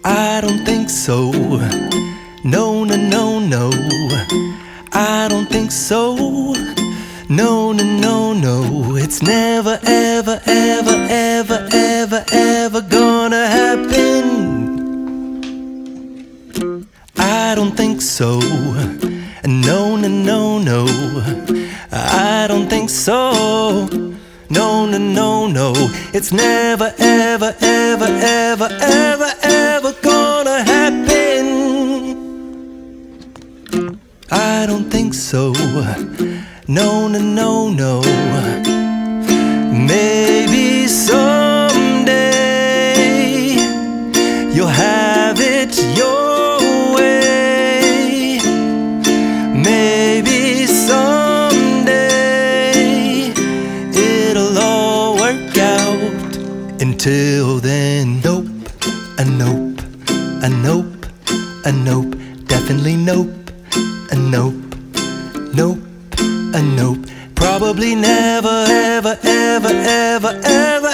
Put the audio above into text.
I don't think so. No, no, no, no. I don't think so. No, no, no, no. It's never, ever, ever, ever, ever, ever gonna happen. I don't think so. No, no, no, no. I don't think so. No, no, no, no. It's never, ever, ever, ever, ever, ever gonna happen. I don't think so. No, no, no, no. Maybe someday you'll have it your way. Maybe someday it'll all work out. Until then, nope, a nope, a nope, a nope, definitely nope, a nope, nope, a nope. Probably never, ever, ever, ever, ever